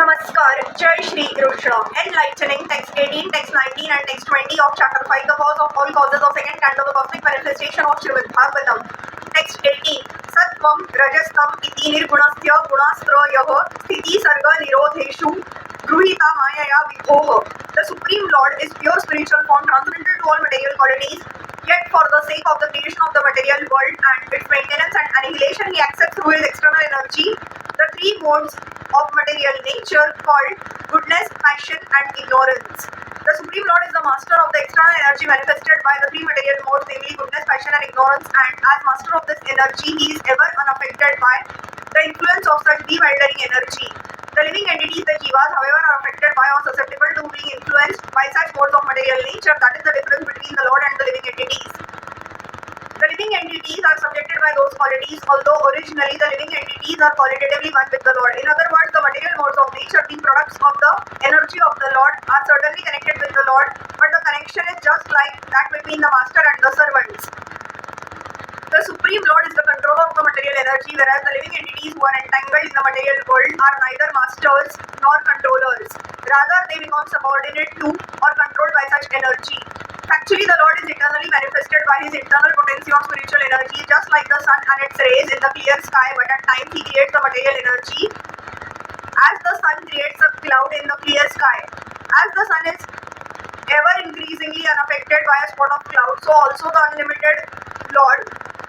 Namaskar, Jai Shri Krishna. Enlightening text 18, text 19 and text 20 of chapter 5, the cause of all causes of second canto, the cosmic manifestation of Srimad Bhagavatam. Text 18. Sattvam rajastam iti nirgunasthya gunastroyah sthiti sarga nirodheshu gruhita mayaya vibhoh. The Supreme Lord is pure spiritual form transcendental to all material qualities. Yet for the sake of the creation of the material world and its maintenance and annihilation, he accepts through his external energy the three modes of material nature called goodness, passion and ignorance. The Supreme Lord is the master of the external energy manifested by the three material modes, namely goodness, passion and ignorance, and as master of this energy, he is ever unaffected by the influence of such bewildering energy. The living entities, the jivas, however, are affected by or susceptible to being influenced by such modes of material nature. That is the difference between the Lord and the living entities. The living entities are subjected by those qualities, although originally the living entities are qualitatively one with the Lord. In other words, the material modes of nature, being products of the energy of the Lord, are certainly connected with the Lord, but the connection is just like that between the master and the servants. The Supreme Lord is the controller of the material energy, whereas the living entities who are entangled in the material world are neither masters nor controllers. Rather, they become subordinate to or controlled by such energy. Actually, the Lord is eternally manifested by his internal potency of spiritual energy, just like the sun and its rays in the clear sky, but at times he creates the material energy as the sun creates a cloud in the clear sky. As the sun is ever increasingly unaffected by a spot of cloud, so also the unlimited Lord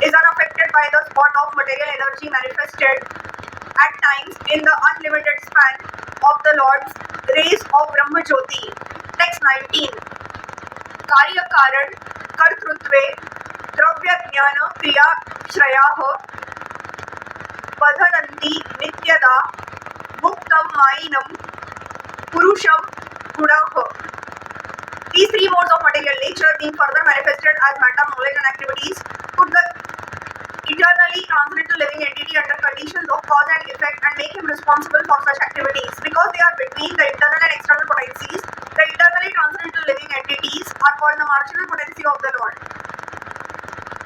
is unaffected by the spot of material energy manifested at times in the unlimited span of the Lord's rays of Brahma Jyoti. Text 19. कार्य कारण कर्तृत्वे द्रव्य ज्ञान क्रिया श्रयाः बधनन्ति नित्यदा मुक्तं मायिनं पुरुषं गुणः. These three modes of material nature, being further manifested as matter, knowledge and activities, put the eternally transcendental living entity under conditions of cause and effect and make him responsible for such activities. Because they are between the internal and external potencies, the eternally transcendental living entities are called the marginal potency of the Lord.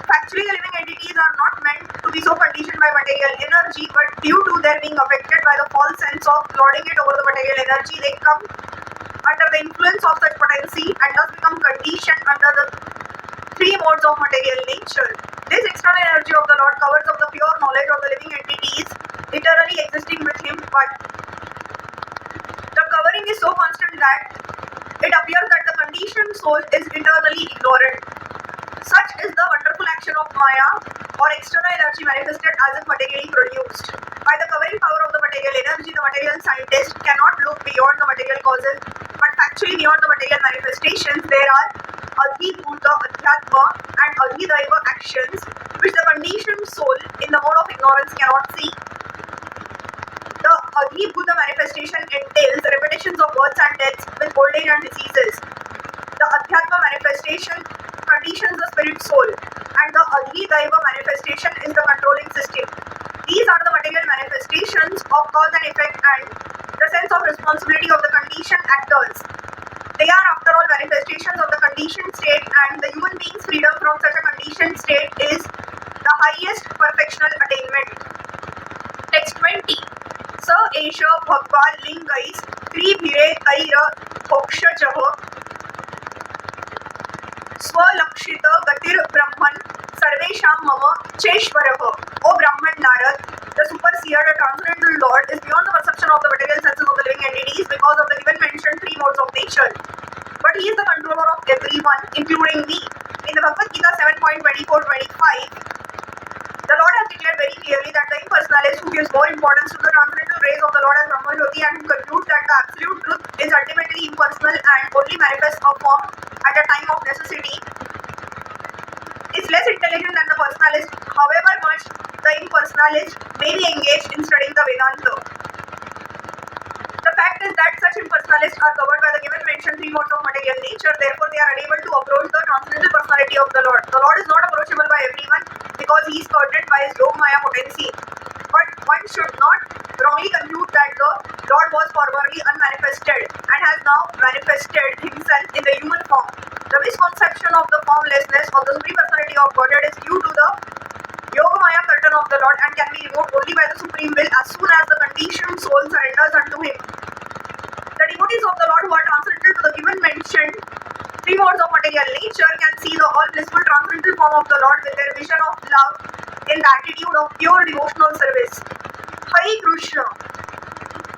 Factually, the living entities are not meant to be so conditioned by material energy, but due to their being affected by the false sense of lording it over the material energy, they come under the influence of such potency and thus become conditioned under the three modes of material nature. This external energy of the Lord covers up the pure knowledge of the living entities eternally existing with him, but the covering is so constant that it appears that the conditioned soul is eternally ignorant. Such is the wonderful action of Maya or external energy manifested as if materially produced. By the covering power of the material energy, the material scientist cannot look beyond the material causes, but factually beyond the material manifestations, there are Adhibhuta, Adhyatma and Adhidaiva actions which the conditioned soul in the mode of ignorance cannot see. The Adhibhuta manifestation entails repetitions of births and deaths with old age and diseases. The Adhyatma manifestation conditions the spirit soul, and the Adhidaiva manifestation is the controlling system. These are the material manifestations of cause and effect and the sense of responsibility of the conditioned actors. They are, after all, manifestations of the conditioned state, and the human being's freedom from such a conditioned state is the highest perfectional attainment. Text 20. Sa esha bhagwan lingais tribhire taira bhokshajah swalakshita gatir brahman sarvesham mama cheshwarah. O Brahman Narad, the superseer, the transcendental Lord, is beyond the perception of the material senses of the living entities because of the given mentioned three modes of nature. But he is the controller of everyone, including me. In the Bhagavad Gita 7.24-25, the Lord has declared very clearly that the impersonalist who gives more importance to the transcendental rays of the Lord as Brahma Jyoti and who concludes that the absolute truth is ultimately impersonal and only manifests a form at a time of necessity is less intelligent than the personalist, however much the impersonalist may be engaged in studying the Vedanta. The fact is that such impersonalists are covered by the given mentioned three modes of material nature, therefore they are unable to approach the transcendental personality of the Lord. The Lord is not approachable by everyone because he is skirted by his Yoga Maya potency. But one should not wrongly conclude that the Lord was formerly unmanifested and has now manifested himself in the human form. The misconception of the formlessness of the Supreme Personality of Godhead is due to the Yoga Maya curtain of the Lord and can be removed only by the Supreme Will as soon as the conditioned soul surrenders unto him. devotees of the Lord who are transcendental to the given mentioned three modes of material nature can see the all blissful transcendental form of the Lord with their vision of love in the attitude of pure devotional service. Hare Krishna.